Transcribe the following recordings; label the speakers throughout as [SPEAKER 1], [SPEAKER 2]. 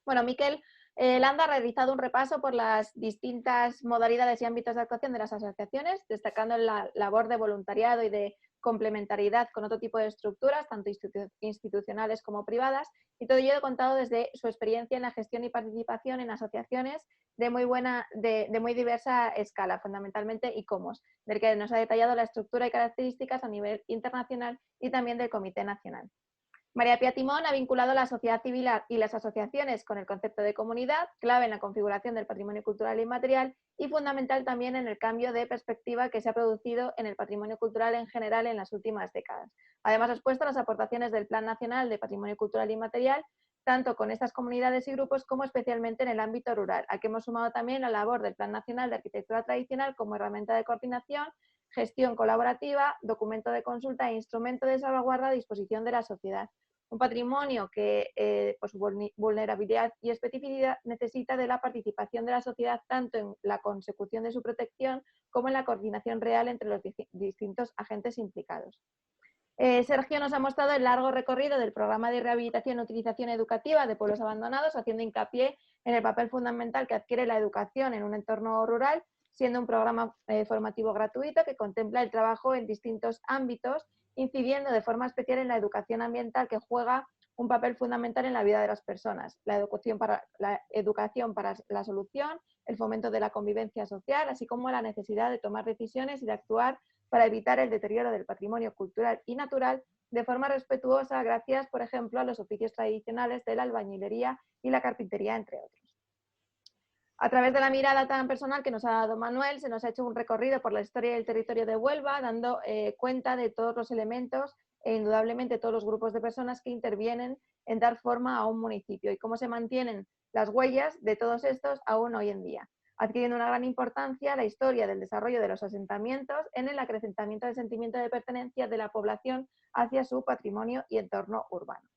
[SPEAKER 1] Bueno, Miquel Landa ha realizado un repaso por las distintas modalidades y ámbitos de actuación de las asociaciones, destacando la labor de voluntariado y de complementariedad con otro tipo de estructuras, tanto institucionales como privadas, y todo ello contado desde su experiencia en la gestión y participación en asociaciones de muy diversa escala, fundamentalmente ICOMOS, del que nos ha detallado la estructura y características a nivel internacional y también del Comité Nacional. María Pía Timón ha vinculado la sociedad civil y las asociaciones con el concepto de comunidad, clave en la configuración del patrimonio cultural inmaterial y fundamental también en el cambio de perspectiva que se ha producido en el patrimonio cultural en general en las últimas décadas. Además, ha expuesto las aportaciones del Plan Nacional de Patrimonio Cultural Inmaterial, tanto con estas comunidades y grupos como especialmente en el ámbito rural, al que hemos sumado también la labor del Plan Nacional de Arquitectura Tradicional como herramienta de coordinación, gestión colaborativa, documento de consulta e instrumento de salvaguarda a disposición de la sociedad. Un patrimonio que, por su vulnerabilidad y especificidad, necesita de la participación de la sociedad tanto en la consecución de su protección como en la coordinación real entre los distintos agentes implicados. Sergio nos ha mostrado el largo recorrido del programa de rehabilitación y utilización educativa de pueblos abandonados, haciendo hincapié en el papel fundamental que adquiere la educación en un entorno rural, siendo un programa formativo gratuito que contempla el trabajo en distintos ámbitos, incidiendo de forma especial en la educación ambiental, que juega un papel fundamental en la vida de las personas, la educación para la solución, el fomento de la convivencia social, así como la necesidad de tomar decisiones y de actuar para evitar el deterioro del patrimonio cultural y natural de forma respetuosa, gracias, por ejemplo, a los oficios tradicionales de la albañilería y la carpintería, entre otros. A través de la mirada tan personal que nos ha dado Manuel, se nos ha hecho un recorrido por la historia del territorio de Huelva, dando cuenta de todos los elementos e indudablemente todos los grupos de personas que intervienen en dar forma a un municipio y cómo se mantienen las huellas de todos estos aún hoy en día, adquiriendo una gran importancia la historia del desarrollo de los asentamientos en el acrecentamiento del sentimiento de pertenencia de la población hacia su patrimonio y entorno urbano.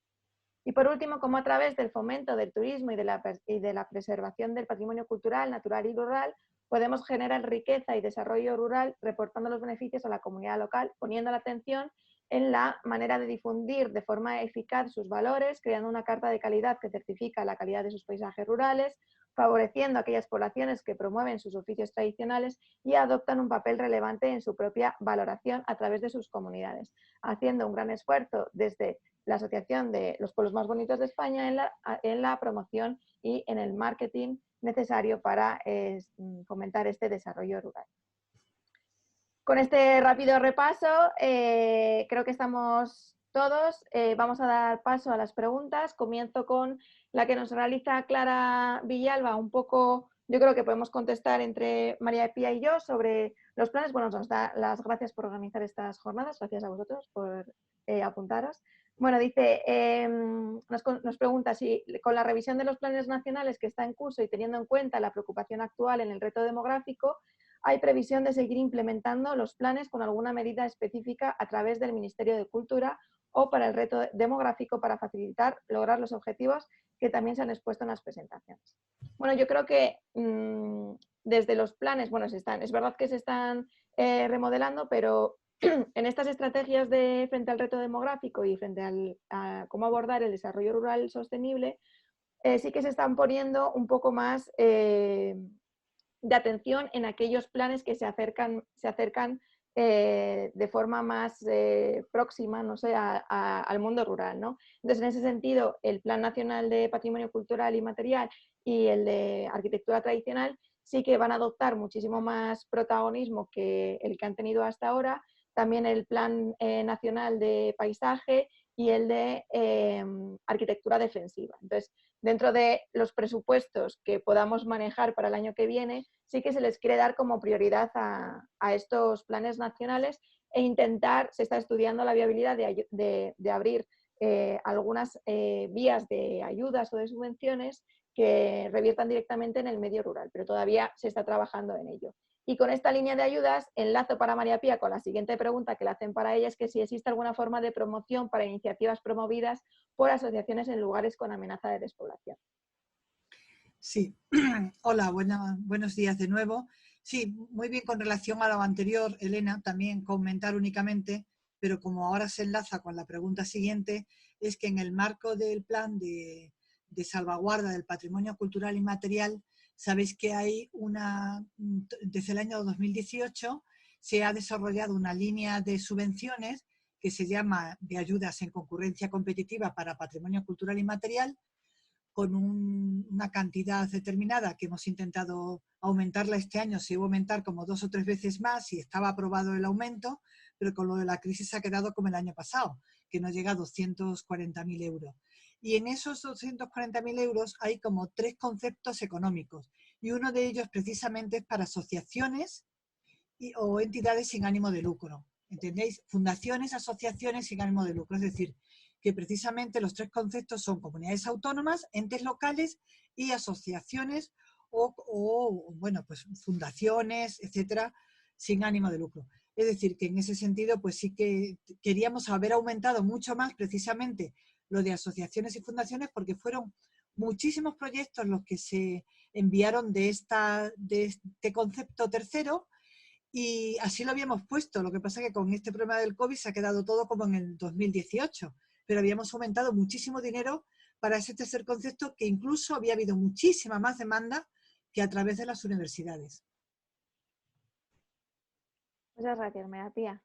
[SPEAKER 1] Y por último, cómo a través del fomento del turismo y de la preservación del patrimonio cultural, natural y rural, podemos generar riqueza y desarrollo rural, reportando los beneficios a la comunidad local, poniendo la atención en la manera de difundir de forma eficaz sus valores, creando una carta de calidad que certifica la calidad de sus paisajes rurales, favoreciendo a aquellas poblaciones que promueven sus oficios tradicionales y adoptan un papel relevante en su propia valoración a través de sus comunidades, haciendo un gran esfuerzo desde la Asociación de los Pueblos Más Bonitos de España en la promoción y en el marketing necesario para fomentar este desarrollo rural. Con este rápido repaso, creo que estamos todos. Vamos a dar paso a las preguntas. Comienzo con la que nos realiza Clara Villalba, un poco, yo creo que podemos contestar entre María Pía y yo sobre los planes. Bueno, nos da las gracias por organizar estas jornadas, gracias a vosotros por apuntaros. Bueno, dice, nos pregunta si con la revisión de los planes nacionales que está en curso y teniendo en cuenta la preocupación actual en el reto demográfico, hay previsión de seguir implementando los planes con alguna medida específica a través del Ministerio de Cultura o para el reto demográfico para facilitar lograr los objetivos que también se han expuesto en las presentaciones. Bueno, yo creo que desde los planes, bueno, es verdad que se están remodelando, pero en estas estrategias de frente al reto demográfico y frente a cómo abordar el desarrollo rural sostenible, sí que se están poniendo un poco más de atención en aquellos planes que se acercan de forma más próxima, no sé, al mundo rural, ¿no? Entonces, en ese sentido, el Plan Nacional de Patrimonio Cultural y Material y el de Arquitectura Tradicional sí que van a adoptar muchísimo más protagonismo que el que han tenido hasta ahora. También el Plan Nacional de Paisaje y el de Arquitectura Defensiva. Entonces, dentro de los presupuestos que podamos manejar para el año que viene, sí que se les quiere dar como prioridad a estos planes nacionales e intentar, se está estudiando la viabilidad de abrir algunas vías de ayudas o de subvenciones que reviertan directamente en el medio rural, pero todavía se está trabajando en ello. Y con esta línea de ayudas, enlazo para María Pía con la siguiente pregunta que le hacen para ella, es que si existe alguna forma de promoción para iniciativas promovidas por asociaciones en lugares con amenaza de despoblación.
[SPEAKER 2] Sí, hola, buenos días de nuevo. Sí, muy bien, con relación a lo anterior, Elena, también comentar únicamente, pero como ahora se enlaza con la pregunta siguiente, es que en el marco del plan de de salvaguarda del patrimonio cultural inmaterial, sabéis que hay desde el año 2018 se ha desarrollado una línea de subvenciones que se llama de ayudas en concurrencia competitiva para patrimonio cultural inmaterial, con una cantidad determinada que hemos intentado aumentarla este año. Se iba a aumentar como 2 o 3 veces más y estaba aprobado el aumento, pero con lo de la crisis ha quedado como el año pasado, que no llega a 240.000 euros. Y en esos 240.000 euros hay como 3 conceptos económicos, y uno de ellos precisamente es para asociaciones o entidades sin ánimo de lucro. ¿Entendéis? Fundaciones, asociaciones sin ánimo de lucro. Es decir, que precisamente los 3 conceptos son comunidades autónomas, entes locales y asociaciones bueno, pues fundaciones, etcétera, sin ánimo de lucro. Es decir, que en ese sentido, pues sí que queríamos haber aumentado mucho más precisamente lo de asociaciones y fundaciones, porque fueron muchísimos proyectos los que se enviaron de este concepto tercero, y así lo habíamos puesto. Lo que pasa es que con este problema del COVID se ha quedado todo como en el 2018, pero habíamos aumentado muchísimo dinero para ese tercer concepto, que incluso había habido muchísima más demanda que a través de las universidades.
[SPEAKER 1] Muchas gracias, María.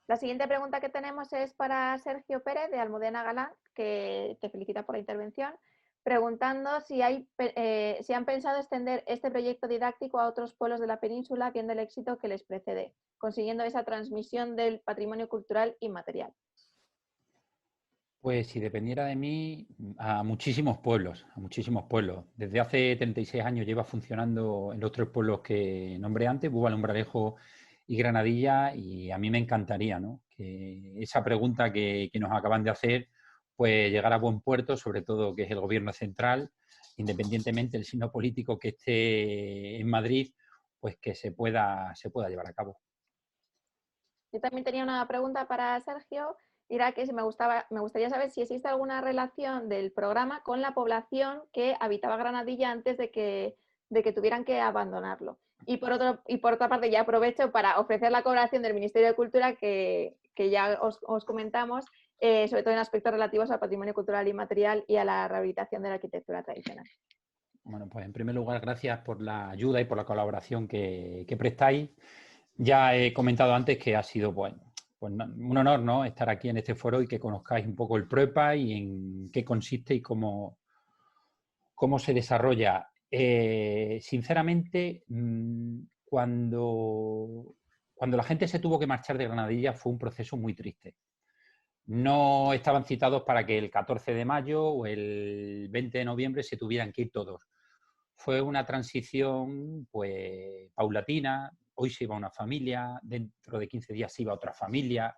[SPEAKER 1] La siguiente pregunta que tenemos es para Sergio Pérez, de Almudena Galán, que te felicita por la intervención, preguntando si han pensado extender este proyecto didáctico a otros pueblos de la península, viendo el éxito que les precede, consiguiendo esa transmisión del patrimonio cultural inmaterial.
[SPEAKER 3] Pues si dependiera de mí, a muchísimos pueblos, a muchísimos pueblos. Desde hace 36 años lleva funcionando en los 3 pueblos que nombré antes, Búbal, Umbrarejo y Granadilla, y a mí me encantaría, ¿no?, que esa pregunta que nos acaban de hacer, pues llegara a buen puerto, sobre todo que es el gobierno central, independientemente del signo político que esté en Madrid, pues que se pueda llevar a cabo.
[SPEAKER 1] Yo también tenía una pregunta para Sergio. Era que me gustaría saber si existe alguna relación del programa con la población que habitaba Granadilla antes de que tuvieran que abandonarlo. Y por otra parte, ya aprovecho para ofrecer la colaboración del Ministerio de Cultura, que ya os comentamos, sobre todo en aspectos relativos al patrimonio cultural inmaterial y a la rehabilitación de la arquitectura tradicional.
[SPEAKER 3] Bueno, pues en primer lugar, gracias por la ayuda y por la colaboración que prestáis. Ya he comentado antes que ha sido pues un honor, ¿no?, estar aquí en este foro y que conozcáis un poco el PROEPA y en qué consiste y cómo se desarrolla. Sinceramente, cuando la gente se tuvo que marchar de Granadilla fue un proceso muy triste. No estaban citados para que el 14 de mayo o el 20 de noviembre se tuvieran que ir todos. Fue una transición pues paulatina. Hoy se iba una familia, dentro de 15 días se iba otra familia.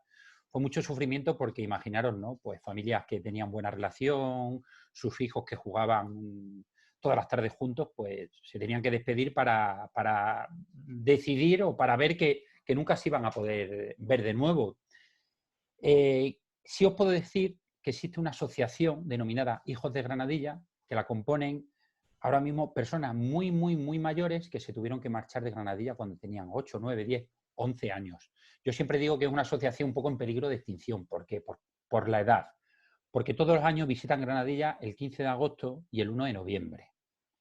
[SPEAKER 3] Fue mucho sufrimiento porque imaginaros, ¿no?, pues familias que tenían buena relación, sus hijos que jugaban todas las tardes juntos, pues se tenían que despedir para decidir o para ver que nunca se iban a poder ver de nuevo. Sí os puedo decir que existe una asociación denominada Hijos de Granadilla, que la componen ahora mismo personas muy, muy, muy mayores que se tuvieron que marchar de Granadilla cuando tenían 8, 9, 10, 11 años. Yo siempre digo que es una asociación un poco en peligro de extinción. ¿Por qué? Por la edad. Porque todos los años visitan Granadilla el 15 de agosto y el 1 de noviembre,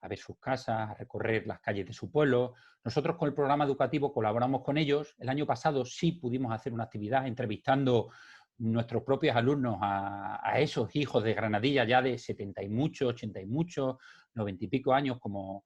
[SPEAKER 3] a ver sus casas, a recorrer las calles de su pueblo. Nosotros con el programa educativo colaboramos con ellos. El año pasado sí pudimos hacer una actividad entrevistando nuestros propios alumnos a esos hijos de Granadilla ya de 70 y muchos, 80 y muchos, 90 y pico años, como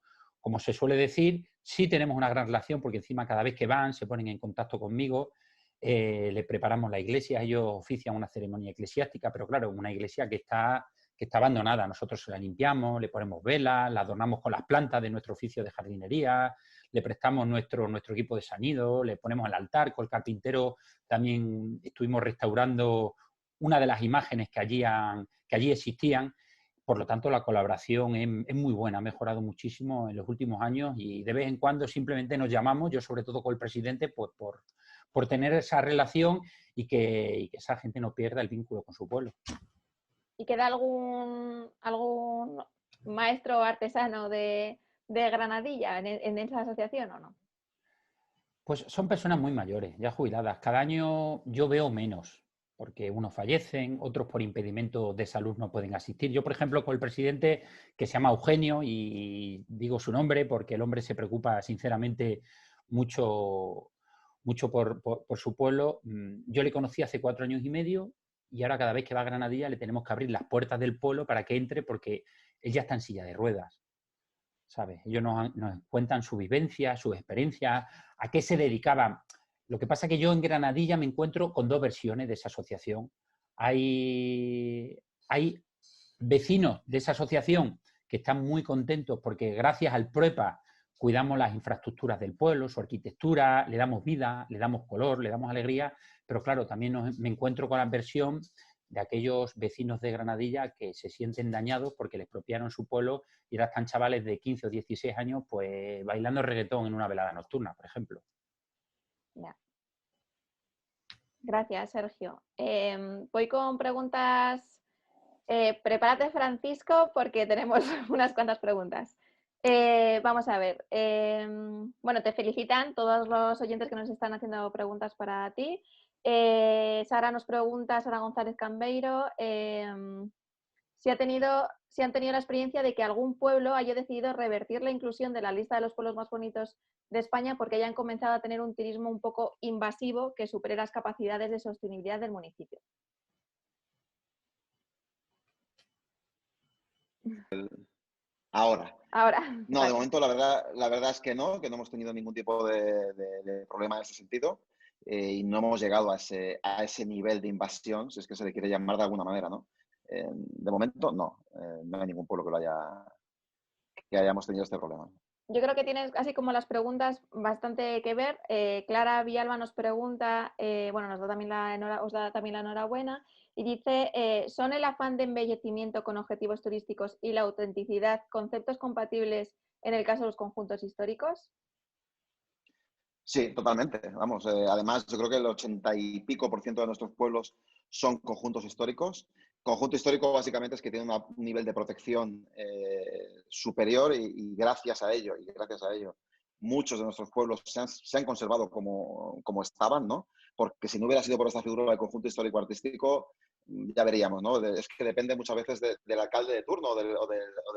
[SPEAKER 3] se suele decir. Sí tenemos una gran relación porque encima cada vez que van se ponen en contacto conmigo. Le preparamos la iglesia, ellos ofician una ceremonia eclesiástica, pero claro, una iglesia que está abandonada. Nosotros se la limpiamos, le ponemos velas, la adornamos con las plantas de nuestro oficio de jardinería, le prestamos nuestro equipo de sonido, le ponemos el altar. Con el carpintero también estuvimos restaurando una de las imágenes que allí existían. Por lo tanto, la colaboración es muy buena, ha mejorado muchísimo en los últimos años y de vez en cuando simplemente nos llamamos, yo sobre todo con el presidente, pues por tener esa relación y que esa gente no pierda el vínculo con su pueblo.
[SPEAKER 1] ¿Y queda algún maestro artesano de Granadilla en esa asociación o no?
[SPEAKER 3] Pues son personas muy mayores, ya jubiladas. Cada año yo veo menos. porque unos fallecen, otros por impedimento de salud no pueden asistir. Yo, por ejemplo, con el presidente, que se llama Eugenio, y digo su nombre porque el hombre se preocupa sinceramente mucho, mucho por su pueblo. Yo le conocí hace 4 años y medio y ahora cada vez que va a Granadilla le tenemos que abrir las puertas del pueblo para que entre porque él ya está en silla de ruedas, ¿sabes? Ellos nos cuentan su vivencia, sus experiencias, a qué se dedicaban. Lo que pasa es que yo en Granadilla me encuentro con 2 versiones de esa asociación. Hay vecinos de esa asociación que están muy contentos porque gracias al PROEPA cuidamos las infraestructuras del pueblo, su arquitectura, le damos vida, le damos color, le damos alegría, pero claro, también me encuentro con la versión de aquellos vecinos de Granadilla que se sienten dañados porque les expropiaron su pueblo y ahora están chavales de 15 o 16 años pues bailando reggaetón en una velada nocturna, por ejemplo.
[SPEAKER 1] Ya. Gracias, Sergio. Voy con preguntas. Prepárate, Francisco, porque tenemos unas cuantas preguntas. Vamos a ver. Bueno, te felicitan todos los oyentes que nos están haciendo preguntas para ti. Sara nos pregunta, Sara González Cambeiro, si han tenido la experiencia de que algún pueblo haya decidido revertir la inclusión de la lista de los pueblos más bonitos de España porque hayan comenzado a tener un turismo un poco invasivo que supere las capacidades de sostenibilidad del municipio.
[SPEAKER 4] Ahora. No,
[SPEAKER 1] vale.
[SPEAKER 4] de momento la verdad es que no hemos tenido ningún tipo de problema en ese sentido y no hemos llegado a ese nivel de invasión, si es que se le quiere llamar de alguna manera, ¿no? De momento no hay ningún pueblo que hayamos tenido este problema.
[SPEAKER 1] Yo creo que tienes así como las preguntas bastante que ver. Clara Villalba nos pregunta, bueno, os da también la enhorabuena, y dice, ¿son el afán de embellecimiento con objetivos turísticos y la autenticidad conceptos compatibles en el caso de los conjuntos históricos?
[SPEAKER 4] Sí, totalmente. Vamos, además yo creo que el 80 y pico % de nuestros pueblos son conjuntos históricos. Conjunto histórico básicamente es que tiene un nivel de protección superior y gracias a ello, muchos de nuestros pueblos se han conservado como estaban, ¿no? Porque si no hubiera sido por esta figura del conjunto histórico-artístico, ya veríamos, ¿no? Es que depende muchas veces del alcalde de turno o del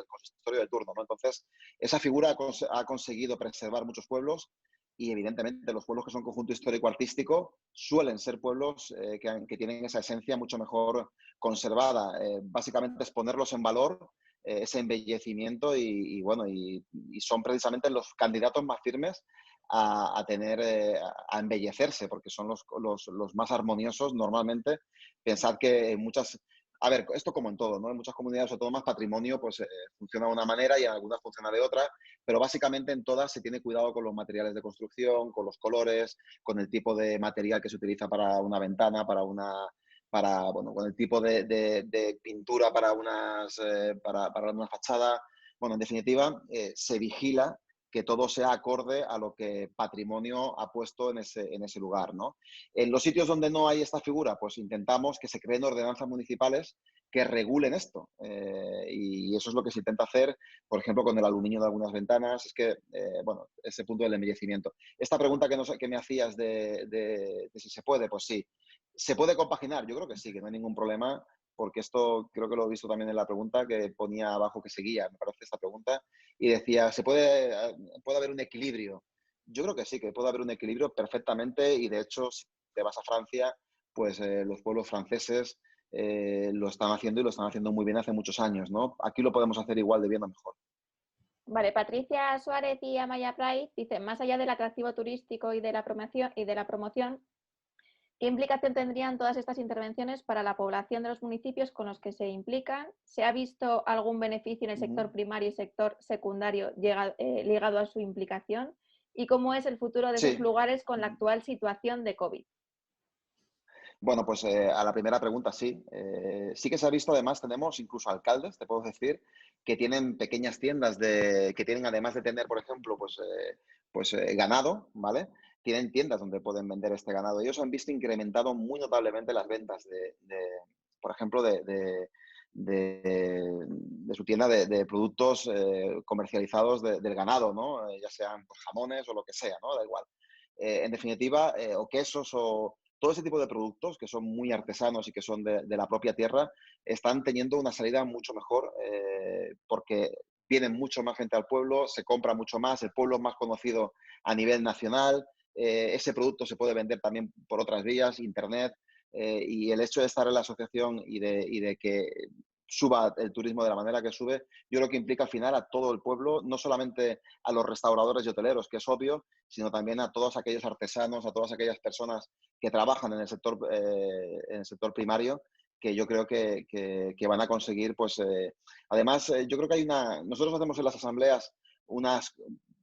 [SPEAKER 4] consistorio de turno, ¿no? Entonces, esa figura ha conseguido preservar muchos pueblos y evidentemente los pueblos que son conjunto histórico-artístico suelen ser pueblos que tienen esa esencia mucho mejor conservada. Básicamente es ponerlos en valor, ese embellecimiento y son precisamente los candidatos más firmes a embellecerse, porque son los más armoniosos normalmente. Pensad que muchas... A ver, esto como en todo, ¿no? En muchas comunidades, sobre todo más patrimonio, pues funciona de una manera y en algunas funciona de otra, pero básicamente en todas se tiene cuidado con los materiales de construcción, con los colores, con el tipo de material que se utiliza para una ventana, con el tipo de pintura para una fachada. Bueno, en definitiva, se vigila que todo sea acorde a lo que patrimonio ha puesto en ese lugar, ¿no? En los sitios donde no hay esta figura, pues intentamos que se creen ordenanzas municipales que regulen esto. Y eso es lo que se intenta hacer, por ejemplo, con el aluminio de algunas ventanas. Es que, ese punto del embellecimiento. Esta pregunta que me hacías de si se puede, pues sí. ¿Se puede compaginar? Yo creo que sí, que no hay ningún problema, porque esto creo que lo he visto también en la pregunta que ponía abajo que seguía, me parece esta pregunta, y decía, ¿puede haber un equilibrio? Yo creo que sí, que puede haber un equilibrio perfectamente y de hecho, si te vas a Francia, pues los pueblos franceses lo están haciendo y lo están haciendo muy bien hace muchos años, ¿no? Aquí lo podemos hacer igual de bien o mejor.
[SPEAKER 1] Vale, Patricia Suárez y Amaya Price dicen, más allá del atractivo turístico y de la promoción, ¿qué implicación tendrían todas estas intervenciones para la población de los municipios con los que se implican? ¿Se ha visto algún beneficio en el sector primario y sector secundario ligado a su implicación? ¿Y cómo es el futuro de esos lugares con la actual situación de COVID?
[SPEAKER 4] Bueno, pues a la primera pregunta sí. Sí que se ha visto, además, tenemos incluso alcaldes, te puedo decir, que tienen pequeñas tiendas que tienen, además de tener, por ejemplo, ganado, ¿vale? Tienen tiendas donde pueden vender este ganado. Ellos han visto incrementado muy notablemente las ventas por ejemplo, de su tienda de productos comercializados del ganado, ¿no? Ya sean pues, jamones o lo que sea, ¿no? Da igual. En definitiva, o quesos todo ese tipo de productos que son muy artesanos y que son de la propia tierra, están teniendo una salida mucho mejor porque viene mucho más gente al pueblo, se compra mucho más, el pueblo es más conocido a nivel nacional, ese producto se puede vender también por otras vías, internet, y el hecho de estar en la asociación y de que suba el turismo de la manera que sube, yo creo que implica al final a todo el pueblo, no solamente a los restauradores y hoteleros, que es obvio, sino también a todos aquellos artesanos, a todas aquellas personas que trabajan en el sector primario, que yo creo que van a conseguir, pues, además, yo creo que nosotros hacemos en las asambleas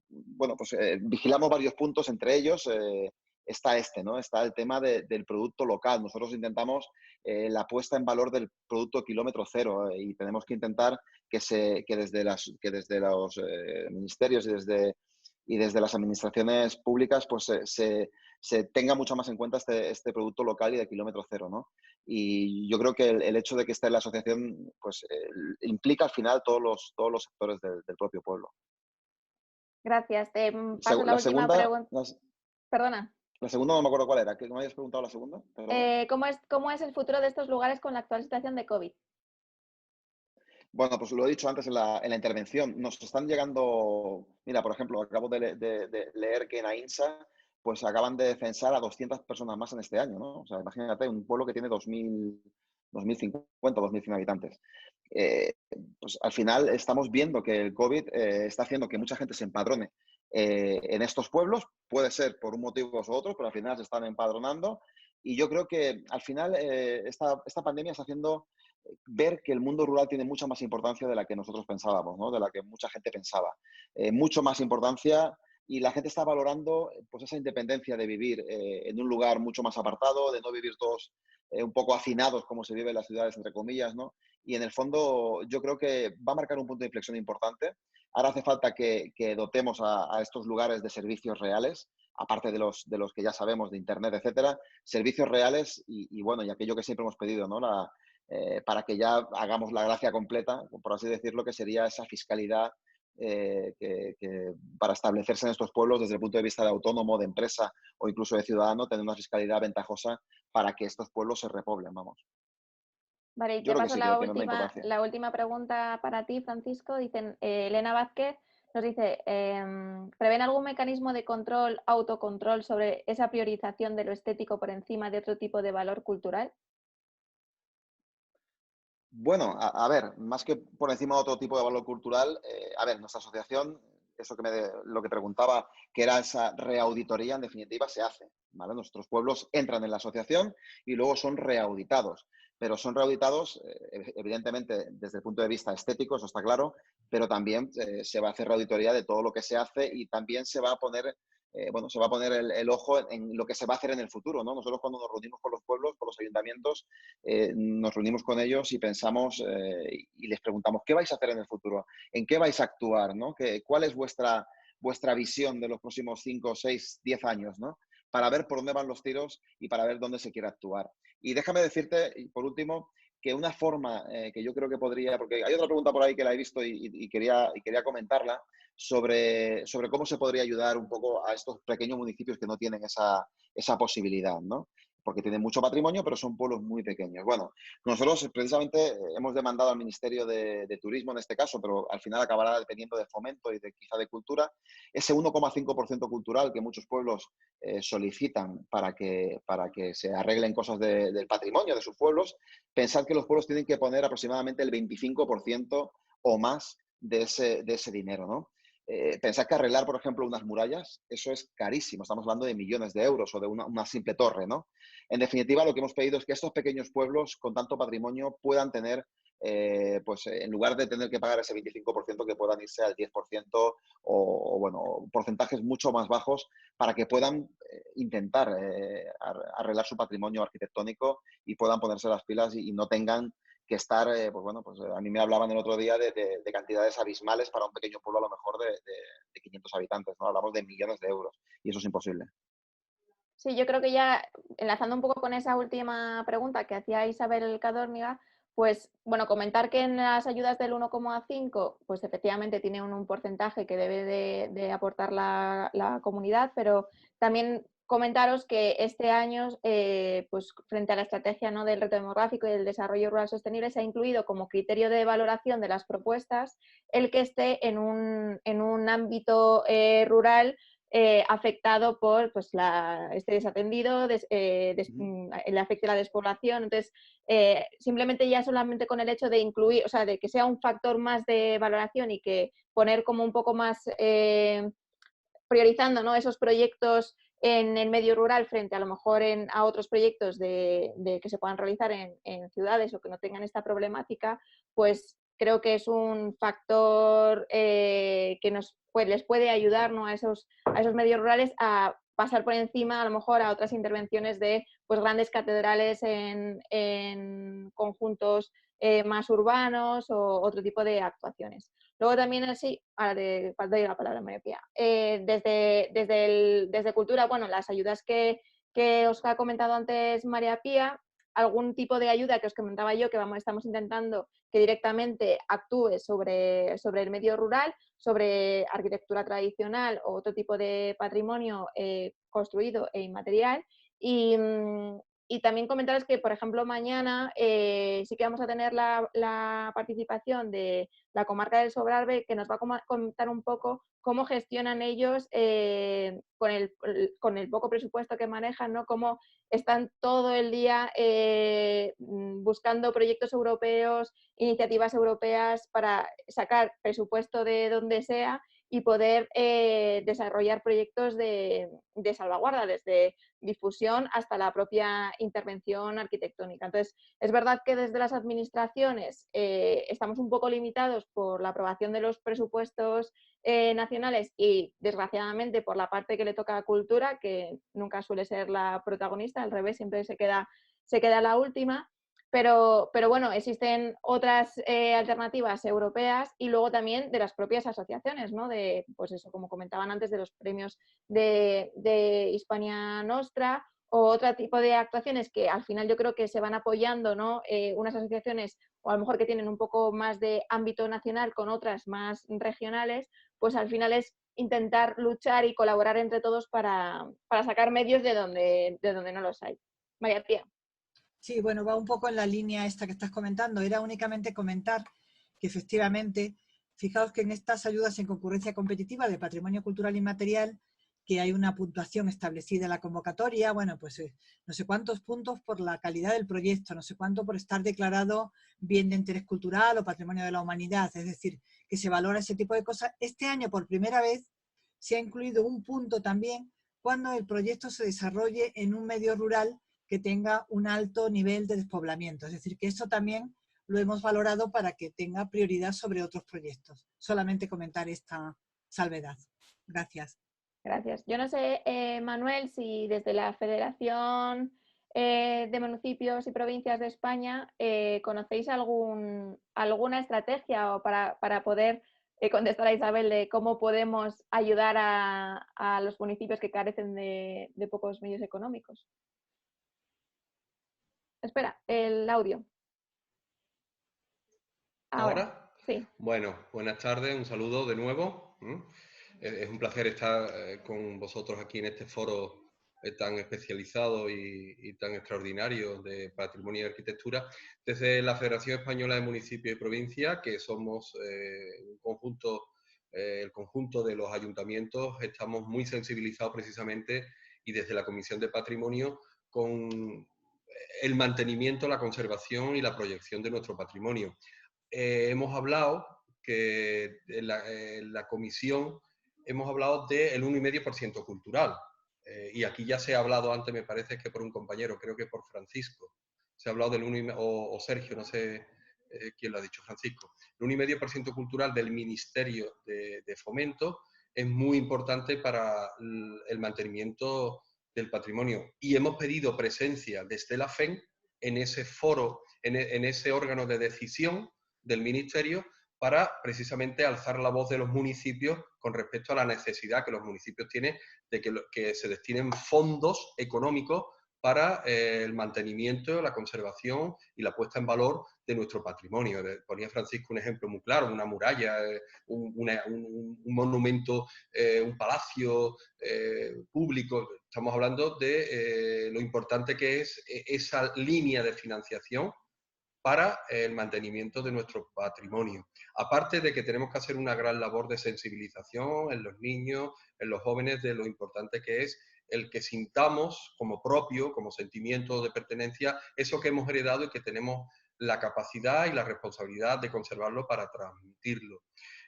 [SPEAKER 4] bueno, pues vigilamos varios puntos, entre ellos está ¿no? Está el tema del producto local. Nosotros intentamos la puesta en valor del producto kilómetro cero y tenemos que intentar que desde los ministerios y desde las administraciones públicas pues se tenga mucho más en cuenta este producto local y de kilómetro cero, ¿no? Y yo creo que el hecho de que esté en la asociación pues implica al final todos los sectores del propio pueblo.
[SPEAKER 1] Gracias. Te paso la última pregunta. Perdona.
[SPEAKER 4] La segunda no me acuerdo cuál era. ¿Qué me habías preguntado la segunda?
[SPEAKER 1] ¿Cómo es el futuro de estos lugares con la actual situación de COVID?
[SPEAKER 4] Bueno, pues lo he dicho antes en la intervención. Nos están llegando, mira, por ejemplo, acabo de leer que en AINSA pues acaban de censar a 200 personas más en este año, ¿no? O sea, imagínate, un pueblo que tiene 2050, 2100 habitantes. Eh, pues al final estamos viendo que el COVID está haciendo que mucha gente se empadrone en estos pueblos. Puede ser por un motivo u otro, pero al final se están empadronando. Y yo creo que al final esta pandemia está haciendo ver que el mundo rural tiene mucha más importancia de la que nosotros pensábamos, ¿no? De la que mucha gente pensaba. Mucho más importancia y la gente está valorando pues, esa independencia de vivir en un lugar mucho más apartado, de no vivir todos un poco hacinados como se vive en las ciudades, entre comillas, ¿no? Y en el fondo yo creo que va a marcar un punto de inflexión importante. Ahora hace falta que dotemos a estos lugares de servicios reales, aparte de los que ya sabemos, de Internet, etcétera, servicios reales y bueno, y aquello que siempre hemos pedido, ¿no? Para que ya hagamos la gracia completa, por así decirlo, que sería esa fiscalidad para establecerse en estos pueblos desde el punto de vista de autónomo, de empresa o incluso de ciudadano, tener una fiscalidad ventajosa para que estos pueblos se repoblen, vamos.
[SPEAKER 1] Vale, y
[SPEAKER 4] Yo
[SPEAKER 1] te
[SPEAKER 4] creo que
[SPEAKER 1] paso
[SPEAKER 4] sí, que tiene una importancia.
[SPEAKER 1] la última pregunta para ti, Francisco. Dicen, Elena Vázquez nos dice, ¿prevén algún mecanismo de control, autocontrol sobre esa priorización de lo estético por encima de otro tipo de valor cultural?
[SPEAKER 4] Bueno, a ver, más que por encima de otro tipo de valor cultural, a ver, nuestra asociación, lo que preguntaba, que era esa reauditoría, en definitiva, se hace, ¿vale? Nuestros pueblos entran en la asociación y luego son reauditados, pero son reauditados, evidentemente, desde el punto de vista estético, eso está claro, pero también se va a hacer reauditoría de todo lo que se hace y también se va a poner se va a poner el ojo en lo que se va a hacer en el futuro, ¿no? Nosotros cuando nos reunimos con los pueblos, con los ayuntamientos, nos reunimos con ellos y pensamos y les preguntamos, ¿qué vais a hacer en el futuro? ¿En qué vais a actuar? ¿No? ¿Cuál es vuestra visión de los próximos 5, 6, 10 años? ¿No? Para ver por dónde van los tiros y para ver dónde se quiere actuar. Y déjame decirte, por último, que una forma que yo creo que podría, porque hay otra pregunta por ahí que la he visto y quería comentarla, sobre cómo se podría ayudar un poco a estos pequeños municipios que no tienen esa posibilidad, ¿no? Porque tienen mucho patrimonio, pero son pueblos muy pequeños. Bueno, nosotros precisamente hemos demandado al Ministerio de Turismo en este caso, pero al final acabará dependiendo de Fomento y quizá de Cultura, ese 1,5% cultural que muchos pueblos solicitan para que se arreglen cosas del patrimonio de sus pueblos, pensar que los pueblos tienen que poner aproximadamente el 25% o más de ese dinero, ¿no? Pensar que arreglar, por ejemplo, unas murallas, eso es carísimo. Estamos hablando de millones de euros o de una simple torre, ¿no? En definitiva, lo que hemos pedido es que estos pequeños pueblos con tanto patrimonio puedan tener, pues en lugar de tener que pagar ese 25%, que puedan irse al 10% bueno, porcentajes mucho más bajos para que puedan intentar arreglar su patrimonio arquitectónico y puedan ponerse las pilas y no tengan que estar, pues bueno, pues a mí me hablaban el otro día de cantidades abismales para un pequeño pueblo a lo mejor de 500 habitantes, ¿no? Hablamos de millones de euros y eso es imposible.
[SPEAKER 1] Sí, yo creo que ya enlazando un poco con esa última pregunta que hacía Isabel Cadórniga, pues bueno, comentar que en las ayudas del 1,5, pues efectivamente tiene un porcentaje que debe de aportar la comunidad, pero también comentaros que este año, pues frente a la estrategia, ¿no?, del reto demográfico y del desarrollo rural sostenible, se ha incluido como criterio de valoración de las propuestas el que esté en un ámbito rural afectado por pues, este desatendido, le afecte la despoblación. Entonces, simplemente ya solamente con el hecho de incluir, o sea, de que sea un factor más de valoración y que poner como un poco más priorizando, ¿no?, esos proyectos en el medio rural frente a lo mejor a otros proyectos de que se puedan realizar en ciudades o que no tengan esta problemática, pues creo que es un factor que les puede ayudar, ¿no?, a esos medios rurales a pasar por encima a lo mejor a otras intervenciones de pues, grandes catedrales en conjuntos más urbanos o otro tipo de actuaciones. Luego también así, ahora te doy la palabra, María Pía. Desde Cultura, bueno, las ayudas que os ha comentado antes María Pía, algún tipo de ayuda que os comentaba yo que estamos intentando que directamente actúe sobre el medio rural, sobre arquitectura tradicional o otro tipo de patrimonio construido e inmaterial. Y también comentaros que, por ejemplo, mañana sí que vamos a tener la participación de la comarca del Sobrarbe, que nos va a contar un poco cómo gestionan ellos con el poco presupuesto que manejan, ¿no?, cómo están todo el día buscando proyectos europeos, iniciativas europeas para sacar presupuesto de donde sea y poder desarrollar proyectos de salvaguarda, desde difusión hasta la propia intervención arquitectónica. Entonces, es verdad que desde las administraciones estamos un poco limitados por la aprobación de los presupuestos nacionales y, desgraciadamente, por la parte que le toca a Cultura, que nunca suele ser la protagonista, al revés, siempre se queda la última. Pero bueno, existen otras alternativas europeas y luego también de las propias asociaciones, ¿no?, de, pues eso, como comentaban antes, de los premios de Hispania Nostra o otro tipo de actuaciones que al final yo creo que se van apoyando, ¿no?, unas asociaciones o a lo mejor que tienen un poco más de ámbito nacional con otras más regionales, pues al final es intentar luchar y colaborar entre todos para sacar medios de donde no los hay. María Pía.
[SPEAKER 2] Sí, bueno, va un poco en la línea esta que estás comentando. Era únicamente comentar que efectivamente, fijaos que en estas ayudas en concurrencia competitiva de patrimonio cultural inmaterial, que hay una puntuación establecida en la convocatoria, bueno, pues no sé cuántos puntos por la calidad del proyecto, no sé cuánto por estar declarado bien de interés cultural o patrimonio de la humanidad, es decir, que se valora ese tipo de cosas. Este año, por primera vez, se ha incluido un punto también cuando el proyecto se desarrolle en un medio rural que tenga un alto nivel de despoblamiento. Es decir, que esto también lo hemos valorado para que tenga prioridad sobre otros proyectos. Solamente comentar esta salvedad. Gracias.
[SPEAKER 1] Gracias. Yo no sé, Manuel, si desde la Federación de Municipios y Provincias de España conocéis alguna estrategia o para poder contestar a Isabel de cómo podemos ayudar a los municipios que carecen de pocos medios económicos. Espera, el audio.
[SPEAKER 5] ¿Ahora?
[SPEAKER 1] Sí.
[SPEAKER 5] Bueno, buenas tardes, un saludo de nuevo. Es un placer estar con vosotros aquí en este foro tan especializado y tan extraordinario de patrimonio y arquitectura. Desde la Federación Española de Municipios y Provincias, que somos un conjunto, el conjunto de los ayuntamientos, estamos muy sensibilizados precisamente y desde la Comisión de Patrimonio con el mantenimiento, la conservación y la proyección de nuestro patrimonio. Hemos hablado que en la comisión hemos hablado del 1,5% cultural. Y aquí ya se ha hablado antes, me parece que por un compañero, creo que por Francisco. Se ha hablado del 1,5% o Sergio, no sé quién lo ha dicho, Francisco. El 1,5% cultural del Ministerio de Fomento es muy importante para el mantenimiento del patrimonio. Y hemos pedido presencia desde la FEN en ese foro, en ese órgano de decisión del Ministerio para precisamente alzar la voz de los municipios con respecto a la necesidad que los municipios tienen de que se destinen fondos económicos para el mantenimiento, la conservación y la puesta en valor de nuestro patrimonio. Ponía Francisco un ejemplo muy claro, una muralla, un monumento, un palacio público. Estamos hablando de lo importante que es esa línea de financiación para el mantenimiento de nuestro patrimonio. Aparte de que tenemos que hacer una gran labor de sensibilización en los niños, en los jóvenes, de lo importante que es el que sintamos como propio, como sentimiento de pertenencia, eso que hemos heredado y que tenemos la capacidad y la responsabilidad de conservarlo para transmitirlo.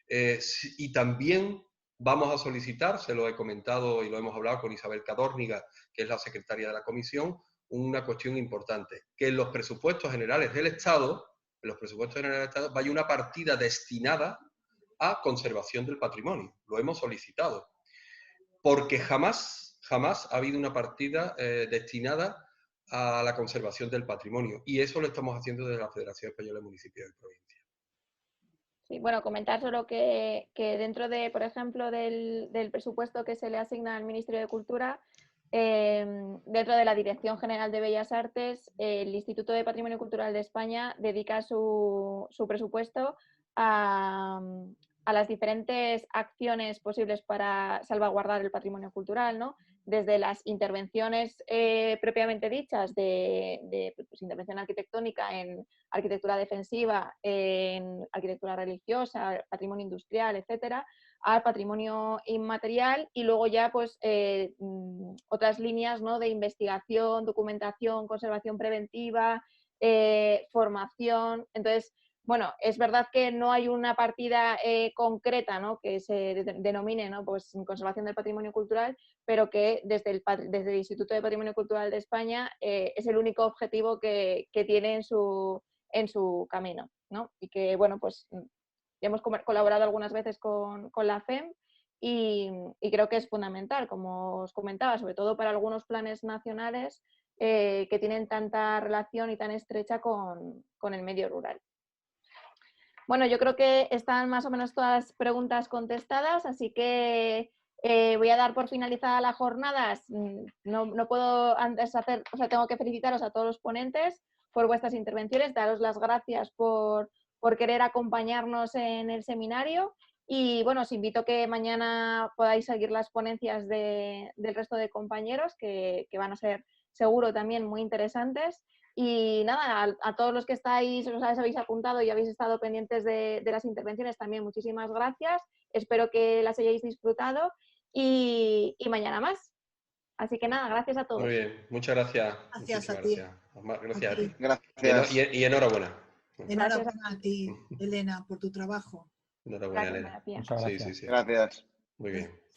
[SPEAKER 5] Y también vamos a solicitar, se lo he comentado y lo hemos hablado con Isabel Cadórniga, que es la secretaria de la comisión, una cuestión importante, que en los presupuestos generales del Estado, vaya una partida destinada a conservación del patrimonio. Lo hemos solicitado, porque jamás ha habido una partida destinada a la conservación del patrimonio, y eso lo estamos haciendo desde la Federación Española de Municipios y Provincias.
[SPEAKER 1] Sí, bueno, comentar solo que dentro de, por ejemplo, del presupuesto que se le asigna al Ministerio de Cultura, dentro de la Dirección General de Bellas Artes, el Instituto de Patrimonio Cultural de España dedica su presupuesto a las diferentes acciones posibles para salvaguardar el patrimonio cultural, ¿no? Desde las intervenciones propiamente dichas de pues, intervención arquitectónica en arquitectura defensiva, en arquitectura religiosa, patrimonio industrial, etcétera, al patrimonio inmaterial, y luego ya pues otras líneas, ¿no?, de investigación, documentación, conservación preventiva, formación. Entonces, bueno, es verdad que no hay una partida concreta, ¿no?, que se denomine, ¿no?, pues conservación del patrimonio cultural, pero que desde el Instituto de Patrimonio Cultural de España es el único objetivo que tiene en su camino, ¿no? Y que, bueno, pues hemos colaborado algunas veces con la FEM y creo que es fundamental, como os comentaba, sobre todo para algunos planes nacionales que tienen tanta relación y tan estrecha con el medio rural. Bueno, yo creo que están más o menos todas las preguntas contestadas, así que voy a dar por finalizada la jornada. No puedo antes tengo que felicitaros a todos los ponentes por vuestras intervenciones, daros las gracias por querer acompañarnos en el seminario, y bueno, os invito a que mañana podáis seguir las ponencias del resto de compañeros que van a ser seguro también muy interesantes. Y nada, a todos los que os habéis apuntado y habéis estado pendientes de las intervenciones, también muchísimas gracias. Espero que las hayáis disfrutado y mañana más. Así que nada, gracias a todos.
[SPEAKER 5] Muy bien, muchas gracias.
[SPEAKER 2] Gracias a
[SPEAKER 5] Muchísimas
[SPEAKER 2] ti.
[SPEAKER 5] gracias. Gracias a ti.
[SPEAKER 4] Gracias.
[SPEAKER 5] Y enhorabuena.
[SPEAKER 2] Enhorabuena a ti, Elena, por tu trabajo.
[SPEAKER 5] Enhorabuena,
[SPEAKER 1] Gracias,
[SPEAKER 5] Elena.
[SPEAKER 1] María Pía.
[SPEAKER 3] Muchas gracias.
[SPEAKER 5] Sí, sí, sí.
[SPEAKER 4] Gracias.
[SPEAKER 5] Muy bien.